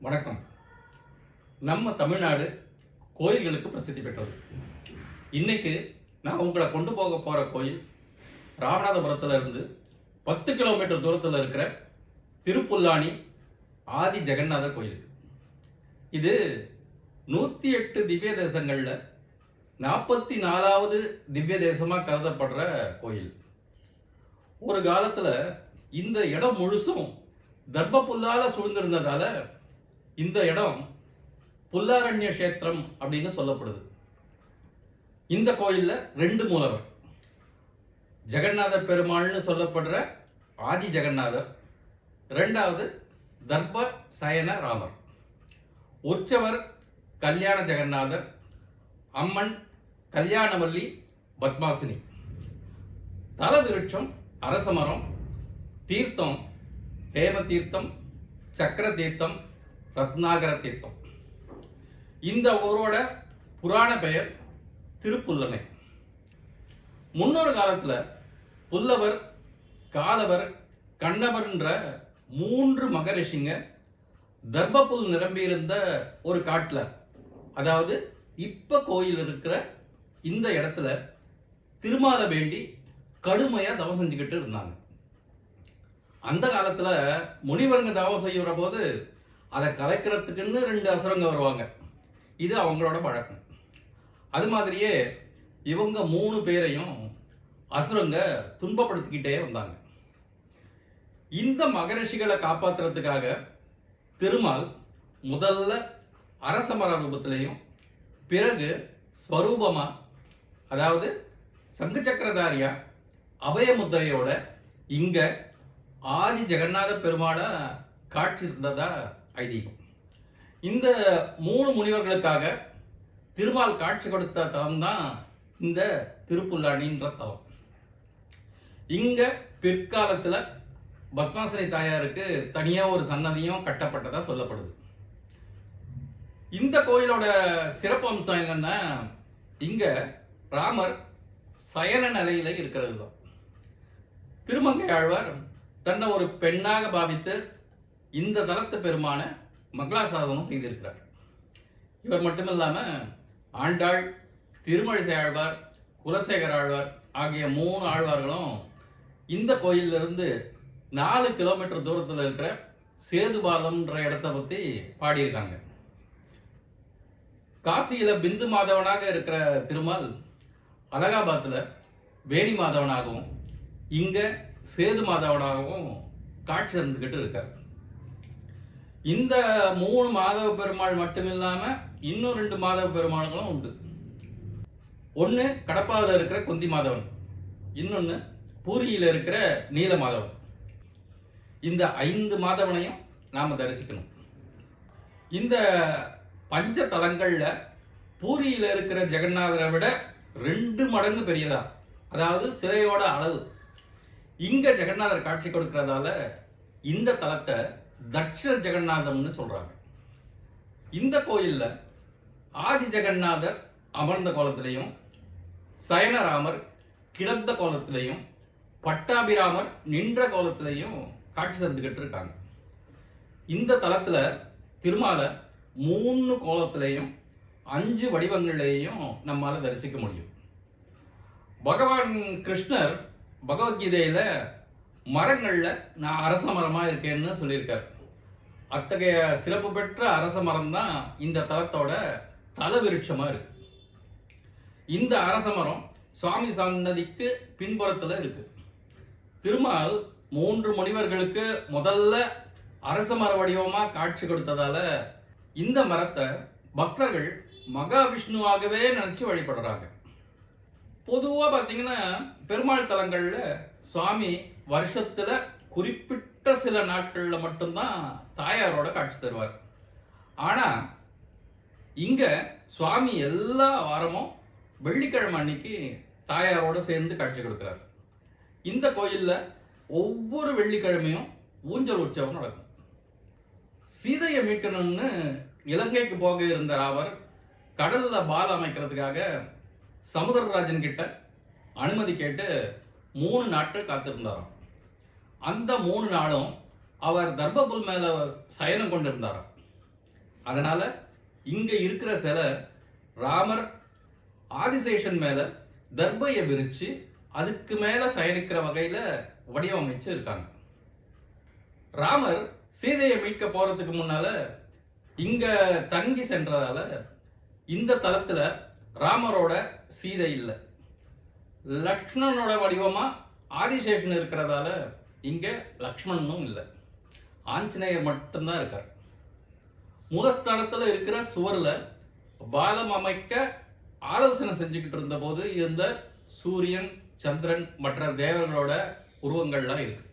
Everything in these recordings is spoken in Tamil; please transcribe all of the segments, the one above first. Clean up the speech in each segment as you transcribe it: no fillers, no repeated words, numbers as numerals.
வணக்கம். நம்ம தமிழ்நாடு கோயில்களுக்கு பிரசித்தி பெற்றது. இன்னைக்கு நான் உங்களை கொண்டு போக போகிற கோயில் ராமநாதபுரத்தில் இருந்து 10 கிலோமீட்டர் தூரத்தில் இருக்கிற திருப்புல்லானி ஆதி ஜெகநாதர் கோயில். இது 108 திவ்ய தேசங்களில் 44வது திவ்ய தேசமாக கருதப்படுற கோயில். ஒரு காலத்தில் இந்த இடம் முழுசும் தர்ப புல்லால சூழ்ந்திருந்ததால இந்த இடம் புல்லாரண்ய கஷேத்திரம் அப்படின்னு சொல்லப்படுது. இந்த கோயில்ல 2 மூலவர், ஜெகநாதர் பெருமாள்னு சொல்லப்படுற ஆதி ஜெகநாதர், 2வது தர்ப சயன ராமர். உற்சவர் கல்யாண ஜெகநாதர், அம்மன் கல்யாணவல்லி பத்மாசினி. தல விருட்சம் அரசமரம், தீர்த்தம் ஹேம தீர்த்தம், சக்கர தீர்த்தம், ரத்னாகர தீர்த்தம். இந்த ஊரோட புராண பெயர் திருப்புல்லனை. முன்னொரு காலத்துல புல்லவர், காலவர், கண்ணவர்ன்ற 3 மகரிஷிங்க தர்பப்புல் நிரம்பியிருந்த ஒரு காட்டுல, அதாவது இப்ப கோயில் இருக்கிற இந்த இடத்துல திருமால வேண்டி கடுமையா தவம் செஞ்சுக்கிட்டு இருந்தாங்க. அந்த காலத்துல முனிவருங்க தவம் செய்யற போது அதை கலைக்கிறதுக்குன்னு 2 அசுரங்க வருவாங்க. இது அவங்களோட பழக்கம். அது மாதிரியே இவங்க 3 பேரையும் அசுரங்க துன்பப்படுத்திக்கிட்டே வந்தாங்க. இந்த மகரிஷிகளை காப்பாற்றுறதுக்காக திருமால் முதல்ல அரசமர ரூபத்திலையும், பிறகு ஸ்வரூபமா, அதாவது சங்கு சக்கரதாரியா அபயமுத்திரையோட இங்க ஆதி ஜெகநாத பெருமாளை காட்சி தந்ததா ஐதீகம். இந்த 3 முனிவர்களுக்காக திருமால் காட்சி கொடுத்த தலம் தான் இந்த திருப்புல்லானின்ற தலம். இங்க பிற்காலத்துல பத்மாசினி தாயாருக்கு தனியா ஒரு சன்னதியும் கட்டப்பட்டதா சொல்லப்படுது. இந்த கோயிலோட சிறப்பு அம்சம் என்னன்னா, இங்க ராமர் சயன நிலையில இருக்கிறது தான். திருமங்கை ஆழ்வார் தன்னை ஒரு பெண்ணாக பாவித்து இந்த தலத்து பெருமான மங்களாசாசனம் செய்திருக்கிறார். இவர் மட்டுமில்லாம ஆண்டாள், திருமழிசை ஆழ்வார், குலசேகர ஆழ்வார் ஆகிய 3 ஆழ்வார்களும் இந்த கோயிலிருந்து 4 கிலோமீட்டர் தூரத்தில் இருக்கிற சேதுபாலம்ன்ற இடத்தை பத்தி பாடியிருக்காங்க. காசியில பிந்து மாதவனாக இருக்கிற திருமால் அலகாபாத்ல வேணி மாதவனாகவும் இங்க சேது மாதவனாகவும் காட்சி தந்துகிட்டு இருக்கார். இந்த 3 மாதவ பெருமாள் மட்டுமில்லாம இன்னும் 2 மாதவ பெருமாள்களும் உண்டு. ஒன்னு கடப்பாவில் இருக்கிற குந்தி மாதவன், இன்னொன்னு பூரியில இருக்கிற நீல மாதவன். இந்த 5 மாதவனையும் நாம தரிசிக்கணும். இந்த பஞ்ச தலங்கள்ல பூரியில இருக்கிற ஜெகநாதரை விட 2 மடங்கு பெரியதா, அதாவது சிலையோட அளவு இங்க ஜெகநாதர் காட்சி கொடுக்கிறதால இந்த தலத்தை தட்ச ஜெகநாதம்னு சொல்றாங்க. இந்த கோயில்ல ஆதி ஜெகநாதர் அமர்ந்த கோலத்திலையும், சயனராமர் கிடந்த கோலத்திலையும், பட்டாபிராமர் நின்ற கோலத்திலையும் காட்சி தந்துகிட்டு இருக்காங்க. இந்த தலத்துல திருமால 3 கோலத்திலையும் 5 வடிவங்களையும் நம்மால தரிசிக்க முடியும். பகவான் கிருஷ்ணர் பகவத்கீதையில மரங்கள்ல நான் அரச மரமா இருக்கேன்னு சொல்லியிருக்கார். அத்தகைய சிறப்பு பெற்ற அரச மரம் தான் இந்த தலத்தோட தல விருட்சமா இருக்கு. இந்த அரச மரம் சுவாமி சன்னதிக்கு பின்புறத்துல இருக்கு. திருமால் 3 முனிவர்களுக்கு முதல்ல அரச மர வடிவமா காட்சி கொடுத்ததால இந்த மரத்தை பக்தர்கள் மகாவிஷ்ணுவாகவே நினைச்சு வழிபடுறாங்க. பொதுவா பாத்தீங்கன்னா பெருமாள் தலங்கள்ல சுவாமி வருஷத்துல குறிப்பிட்ட சில நாட்கள்ல மட்டும்தான் தாயாரோட காட்சி தருவார். ஆனா இங்க சுவாமி எல்லா வாரமும் வெள்ளிக்கிழமை அன்னைக்கு தாயாரோட சேர்ந்து காட்சி கொடுக்கிறார். இந்த கோயில்ல ஒவ்வொரு வெள்ளிக்கிழமையும் ஊஞ்சல் உற்சவம் நடக்கும். சீதையை மீட்கணும்னு இலங்கைக்கு போக இருந்த ராவர் கடல்ல பால் அமைக்கிறதுக்காக சமுத்திரராஜன் கிட்ட அனுமதி கேட்டு 3 நாட்கள் காத்திருந்தாராம். அந்த 3 நாளும் அவர் தர்பபுல் மேல சயனம் கொண்டிருந்தாராம். அதனால இங்க இருக்கிற சிலை ராமர் ஆதிசேஷன் மேல தர்பையை விரிச்சு அதுக்கு மேல சயனிக்கிற வகையில வடிவமைச்சு இருக்காங்க. ராமர் சீதையை மீட்க போறதுக்கு முன்னால இங்க தங்கி சென்றதால இந்த தலத்துல ராமரோட சீதை இல்லை, லக்ஷ்மணனோட வடிவமா ஆதிசேஷன் இருக்கிறதால இங்க லக்ஷ்மணனும் இல்லை, ஆஞ்சநேயர் மட்டும்தான் இருக்கார். மூலஸ்தானத்துல இருக்கிற சுவர்ல பாலம் அமைக்க ஆலோசனை செஞ்சுக்கிட்டு இருந்த போது இருந்த சூரியன், சந்திரன் மற்ற தேவர்களோட உருவங்கள்லாம் இருக்கு.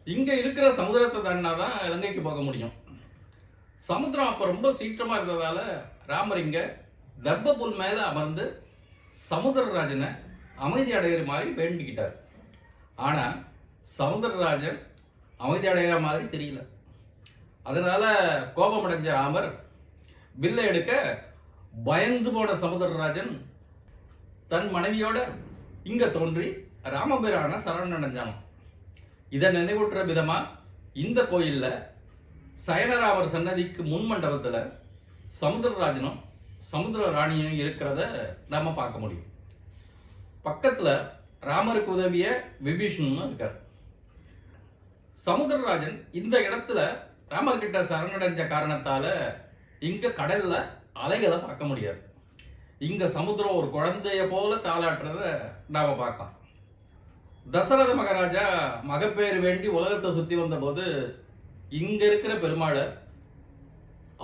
இங்க இருக்கிற சமுதிரத்தை தாண்டினாதான் இலங்கைக்கு போக முடியும். சமுத்திரம் அப்ப ரொம்ப சீற்றமா இருந்ததால ராமர் இங்க தர்பபுல் மேல அமர்ந்து சமுத்திரராஜனை அமைதி அடைகிற மாதிரி வேண்டிக்கிட்டார். ஆனா சமுத்திரராஜன் அமைதி அடைகிற மாதிரி தெரியல. அதனால கோபமடைஞ்ச ராமர் வில்லை எடுக்க பயந்து போன சமுத்திரராஜன் தன் மனைவியோட இங்க தோன்றி ராமபிரான சரணடைஞ்சான். இதை நினைவூட்டுற விதமா இந்த கோயில்ல சயனராமர் சன்னதிக்கு முன் மண்டபத்துல சமுத்திரராஜனும் சமுத்திர ராணியும் இருக்கிறத நாம பார்க்க முடியும். பக்கத்துல ராமருக்கு உதவிய விபீஷணனும் இருக்கார். சமுத்திரராஜன் இந்த இடத்துல ராமர் கிட்ட சரணடைஞ்ச காரணத்தால இங்க கடல்ல அலைகளை பார்க்க முடியாது. இங்க சமுத்திரம் ஒரு குழந்தைய போல தாளாட்டுறத நாம பார்க்கலாம். தசரத மகாராஜா மகப்பேறு வேண்டி உலகத்தை சுத்தி வந்த போது இங்க இருக்கிற பெருமாளை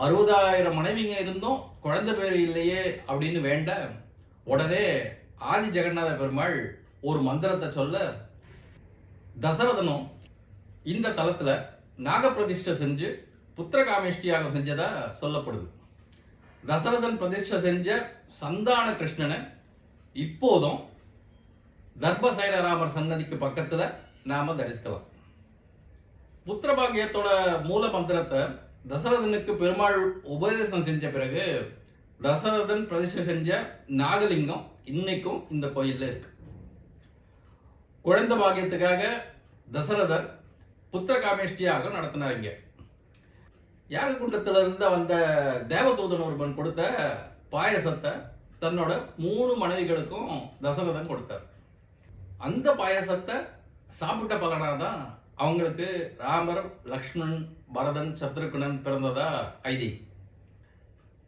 60,000 மனைவிங்க இருந்தும் குழந்தை பேர் இல்லையே அப்படின்னு வேண்ட உடனே ஆதி ஜெகநாத பெருமாள் ஒரு மந்திரத்தை சொல்ல தசரதனும் இந்த தலத்துல நாகப்பிரதிஷ்டை செஞ்சு புத்திர காமேஷ்டியாக செஞ்சதா சொல்லப்படுது. தசரதன் பிரதிஷ்டை செஞ்ச சந்தான கிருஷ்ணனை இப்போதும் தர்பசைலராமர் சன்னதிக்கு பக்கத்துல நாம தரிசிக்கலாம். புத்திரபாகியத்தோட மூல மந்திரத்தை தசரதனுக்கு பெருமாள் உபதேசம் செஞ்ச பிறகு தசரதன் பிரதிஷ்டை செஞ்ச நாகலிங்கம் இன்னைக்கும் இந்த கோயில்ல இருக்கு. குழந்தை பாகியத்துக்காக தசரதர் புத்திர காமேஷ்டியாக நடத்தினாங்க. யாககுண்டத்துல இருந்து வந்த தேவதூதன் ஒருவன் கொடுத்த பாயசத்தை தன்னோட 3 மனைவிகளுக்கும் தசரதன் கொடுத்தார். அந்த பாயசத்தை சாப்பிட்ட பலனாதான் அவங்களுக்கு ராமர், லக்ஷ்மணன், பரதன், சத்ருகுணன் பிறந்ததா ஐதீகம்.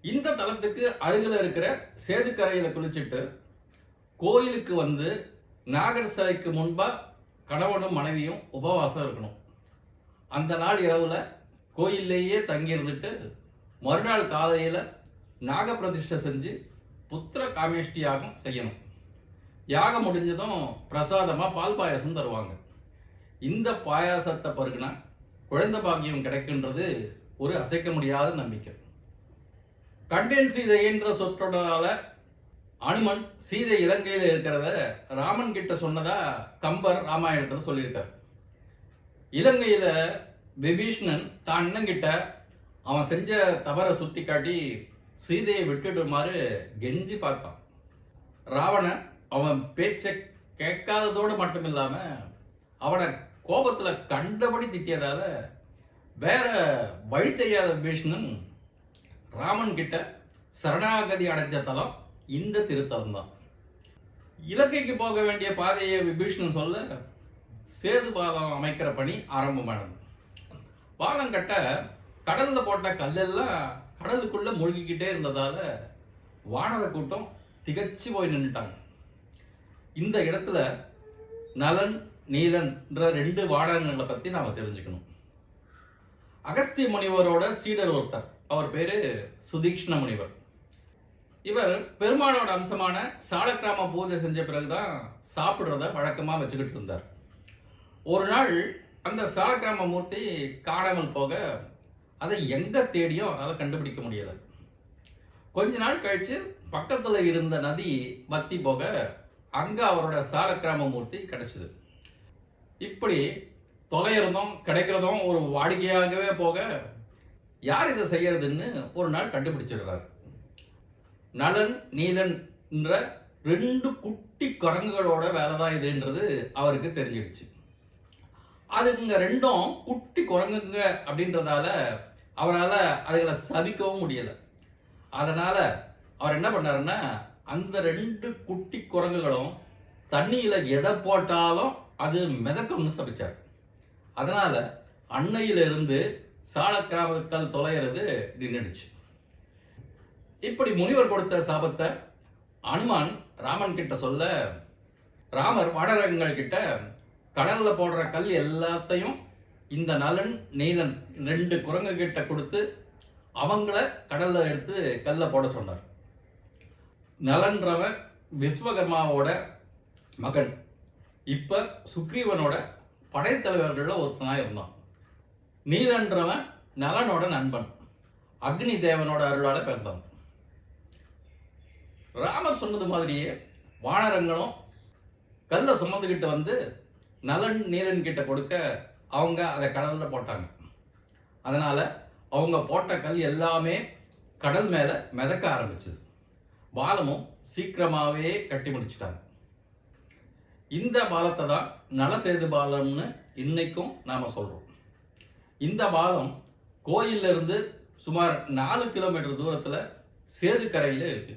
இந்த தலத்துக்கு அருகில் இருக்கிற சேதுக்கரையில குளிச்சுட்டு கோயிலுக்கு வந்து நாகர் சிலைக்கு முன்பா கணவனும் மனைவியும் உபவாசம் இருக்கணும். அந்த நாள் இரவுல கோயிலேயே தங்கி இருந்துட்டு மறுநாள் காலையில நாக பிரதிஷ்டை செஞ்சு புத்திர காமேஷ்டி யாகம் செய்யணும். யாகம் முடிஞ்சதும் பிரசாதமா பால் பாயாசம் தருவாங்க. இந்த பாயாசத்தை பருகுனா குழந்தை பாக்கியம் கிடைக்கின்றது ஒரு அசைக்க முடியாத நம்பிக்கை. கண்டேன் சீதை என்ற சொற்றொடரால அனுமன் சீதை இலங்கையில இருக்கிறத ராமன் கிட்ட சொன்னதா கம்பர் ராமாயணத்துல சொல்லியிருக்கார். இலங்கையில விபீஷ்ணன் தான் அண்ணன் கிட்ட அவன் செஞ்ச தவறை சுட்டி காட்டி சீதையை விட்டுடுமாறு கெஞ்சி பார்த்தான். ராவணன் அவன் பேச்சை கேட்காததோடு மட்டும் இல்லாம அவனை கோபத்துல கண்டபடி திட்டியதால வேற வழி தெரியாத விபீஷ்ணன் ராமன் கிட்ட சரணாகதி அடைஞ்ச தலம் இந்த திருத்தலம் தான். இலங்கைக்கு போக வேண்டிய பாதையை விபீஷ்ணன் சொல்ல சேது பாலம் அமைக்கிற பணி ஆரம்பமானது. பாலம் கட்ட கடல்ல போட்ட கல்லெல்லாம் கடலுக்குள்ள மூழ்கிக்கிட்டே இருந்ததால வானர கூட்டம் திகச்சு போய் நின்றுட்டாங்க. இந்த இடத்துல நலன், நீலன் என்ற 2 வானரங்களை பத்தி நாம தெரிஞ்சுக்கணும். அகஸ்திய முனிவரோட சீடர் ஒருத்தர், அவர் பேரு சுதீக்ஷ்ண முனிவர். இவர் பெருமாளோட அம்சமான சாலக்கிராம பூஜை செஞ்ச பிறகுதான் சாப்பிடுறத வழக்கமா வச்சுக்கிட்டு இருந்தார். ஒரு நாள் அந்த சாலக்கிராம மூர்த்தி காணாமல் போக அதை எங்க தேடியும் அதை கண்டுபிடிக்க முடியல. கொஞ்ச நாள் கழிச்சு பக்கத்துல இருந்த நதி வத்தி போக அங்க அவரோட சாலக்கிராம மூர்த்தி கிடைச்சது. இப்படி தொலைகிறதும் கிடைக்கிறதும் ஒரு வாடிக்கையாகவே போக யார் இதை செய்யறதுன்னு ஒரு நாள் கண்டுபிடிச்சிடுறாரு. நலன், நீலன் என்ற 2 குட்டி குரங்குகளோட வேலைதான் இதுன்றது அவருக்கு தெரிஞ்சிடுச்சு. அதுங்க 2 குட்டி குரங்குங்க அப்படின்றதால அவரால் அதுகளை சபிக்கவும் முடியல. அதனால அவர் என்ன பண்ணாருன்னா, அந்த 2 குட்டி குரங்குகளும் தண்ணியில எதை போட்டாலும் அது மிதக்கும்னு சபிச்சார். அதனால அன்னையிலிருந்து சாலக்கிராமங்கள் தொலைகிறது நின்றுடுச்சு. இப்படி முனிவர் கொடுத்த சாபத்தை அனுமான் ராமன் கிட்ட சொல்ல, ராமர் வானரங்கள் கிட்ட கடல்ல போடுற கல் எல்லாத்தையும் இந்த நலன் நீலன் 2 குரங்கு கிட்ட கொடுத்து அவங்கள கடல்ல எடுத்து கல்ல போட சொன்னார். நலன்றவன் விஸ்வகர்மாவோட மகன். இப்ப சுக்ரீவனோட படைத்தலைவர்கள்ல ஒருத்தனா இருந்தான். நீலன்றவன் நலனோட நண்பன், அக்னி தேவனோட அருளால பிறந்தவன். ராமர் சொன்னது மாதிரியே வானரங்களும் கல்லை சுமந்துக்கிட்டு வந்து நலன் நீலன் கிட்ட கொடுக்க அவங்க அதை கடல்ல போட்டாங்க. அதனால அவங்க போட்ட கல் எல்லாமே கடல் மேல மிதக்க ஆரம்பிச்சது. பாலமும் சீக்கிரமாவே கட்டி முடிச்சிட்டாங்க. இந்த பாலத்தை தான் நலசேது பாலம்னு இன்னைக்கும் நாம சொல்றோம். இந்த பாலம் கோயில்ல இருந்து சுமார் 4 கிலோமீட்டர் தூரத்துல சேதுக்கரையில இருக்கு.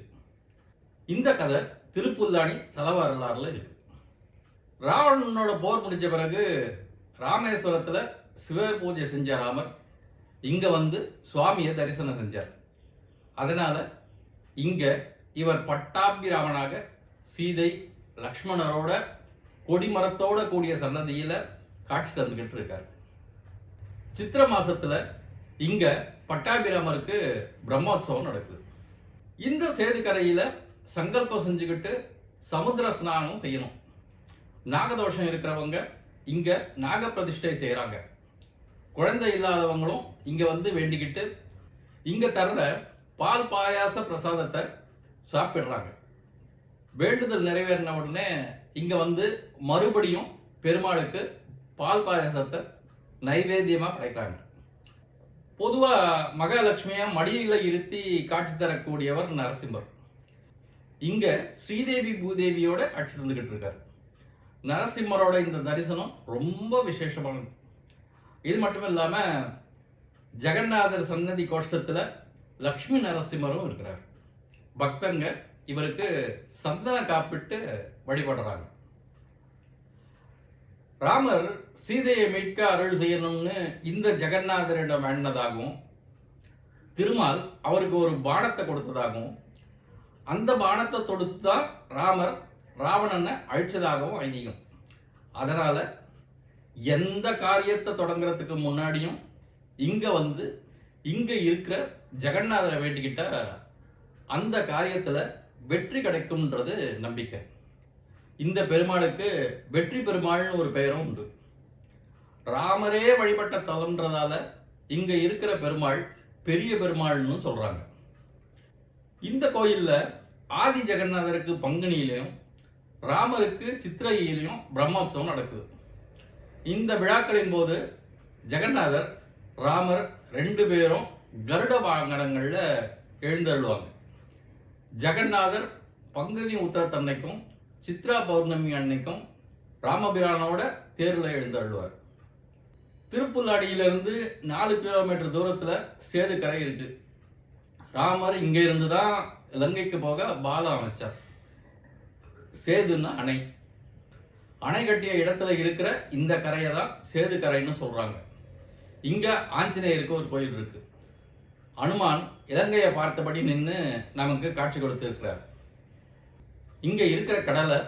இந்த கதை திருப்புல்லாணி தலவரலாறுல இருக்கு. ராவணனோட போர் முடிஞ்ச பிறகு ராமேஸ்வரத்துல சிவ பூஜை செஞ்ச ராமர் இங்க வந்து சுவாமியை தரிசனம் செஞ்சார். அதனால இங்க இவர் பட்டாபிராமனாக சீதை லக்ஷ்மணரோட கொடிமரத்தோட கூடிய சன்னதியில காட்சி தந்துகிட்டு இருக்கார். சித்திர மாசத்துல இங்க பட்டாபிராமருக்கு பிரம்மோற்சவம் நடக்குது. இந்த சேதுக்கரையில சங்கல்பம் செஞ்சுக்கிட்டு சமுத்திர ஸ்நானம் செய்யணும். நாகதோஷம் இருக்கிறவங்க இங்க நாக பிரதிஷ்டை செய்யறாங்க. குழந்தை இல்லாதவங்களும் இங்க வந்து வேண்டிக்கிட்டு இங்க தர்ற பால் பாயாச பிரசாதத்தை சாப்பிடுறாங்க. வேண்டுதல் நிறைவேறின உடனே இங்க வந்து மறுபடியும் பெருமாளுக்கு பால் பாயாசத்தை நைவேத்தியமா படைக்கிறாங்க. பொதுவா மகாலட்சுமியா மடியில இருத்தி காட்சி தரக்கூடியவர் நரசிம்மர். இங்க ஸ்ரீதேவி பூதேவியோட காட்சி தந்துகிட்டு இருக்காரு. நரசிம்மரோட இந்த தரிசனம் ரொம்ப விசேஷமானது. இது மட்டும் இல்லாம ஜெகநாதர் சன்னதி கோஷ்டத்துல லக்ஷ்மி நரசிம்மரும் இருக்கிறார். பக்தங்க இவருக்கு சந்தன காப்பிட்டு வழிபடுறாங்க. ராமர் சீதையை மீட்க அருள் செய்யணும்னு இந்த ஜெகநாதரிடம் வேண்டதாகவும், திருமால் அவருக்கு ஒரு பானத்தை கொடுத்ததாகவும், அந்த பானத்தை தொடுத்துதான் ராமர் ராவணனை அழிச்சதாகவும் ஐதீகம். அதனால எந்த காரியத்தை தொடங்குறதுக்கு முன்னாடியும் இங்க வந்து இங்க இருக்கிற ஜெகநாதரை வேண்டிக்கிட்ட அந்த காரியத்துல வெற்றி கிடைக்கும்ன்றது நம்பிக்கை. இந்த பெருமாளுக்கு வெற்றி பெருமாள்னு ஒரு பெயரும் உண்டு. ராமரே வழிபட்ட தலம்ன்றதால இங்க இருக்கிற பெருமாள் பெரிய பெருமாள்னு சொல்றாங்க. இந்த கோயில்ல ஆதி ஜெகநாதருக்கு பங்குனியிலையும் ராமருக்கு சித்திரையிலையும் பிரம்மோற்சவம் நடக்குது. இந்த விழாக்களின் போது ஜெகநாதர் ராமர் 2 பேரும் கருட வாகனங்கள்ல எழுந்தருள்வாங்க. ஜெகநாதர் பங்குனி உத்திரத்தன்னைக்கும் சித்ரா பௌர்ணமி அன்னைக்கும் ராமபிரானோட தேர்ல எழுந்தருள்வார். திருப்புல்லாடியிலிருந்து 4 கிலோமீட்டர் தூரத்துல சேதுக்கரை இருக்கு. ராமர் இங்க இருந்துதான் இலங்கைக்கு போக பாலம் அமைச்சார். சேதுன்னா அணை. அணை கட்டிய இடத்துல இருக்கிற இந்த கரையை தான் சேதுக்கரைன்னு சொல்றாங்க. இங்க ஆஞ்சநேயருக்கு ஒரு கோயில் இருக்கு. அனுமான் இலங்கையை பார்த்தபடி நின்று நமக்கு காட்சி கொடுத்து இருக்கிறார். இங்க இருக்கிற கடலை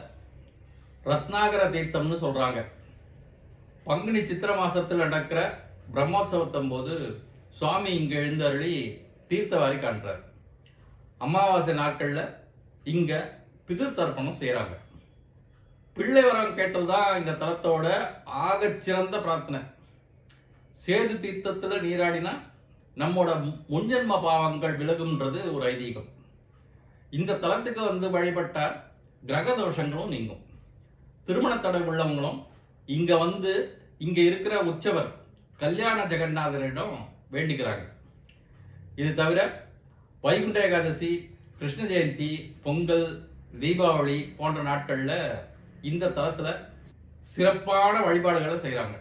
ரத்னாகர தீர்த்தம்னு சொல்றாங்க. பங்குனி சித்திர மாசத்துல நடக்கிற பிரம்மோற்சவத்தின் போது சுவாமி இங்க எழுந்தருளி தீர்த்தவாரி காண்றார். அமாவாசை நாட்கள்ல இங்க பிதிர் தர்ப்பணம் செய்யறாங்க. பிள்ளை வரம் கேட்டதுதான் இந்த தலத்தோட ஆகச்சிறந்த பிரார்த்தனை. சேது தீர்த்தத்துல நீராடினா நம்மோட முன்ஜென்ம பாவங்கள் விலகும்ன்றது ஒரு ஐதீகம். இந்த தலத்துக்கு வந்து வழிபட்ட கிரக தோஷங்களும் நீங்கும். திருமண தடை உள்ளவங்களும் இங்க வந்து இங்க இருக்கிற உற்சவர் கல்யாண ஜெகநாதரிடம் வேண்டிக்கிறாங்க. இது தவிர வைகுண்ட ஏகாதசி, கிருஷ்ண ஜெயந்தி, பொங்கல், தீபாவளி போன்ற நாட்கள்ல இந்த தலத்துல சிறப்பான வழிபாடுகளை செய்யறாங்க.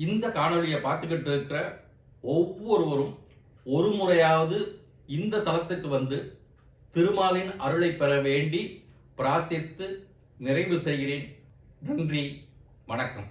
இந்த காணொலியை பார்த்துக்கிட்டு இருக்கிற ஒவ்வொருவரும் ஒரு முறையாவது இந்த தலத்துக்கு வந்து திருமாலின் அருளை பெற வேண்டி பிரார்த்தித்து நிறைவு செய்கிறேன். நன்றி, வணக்கம்.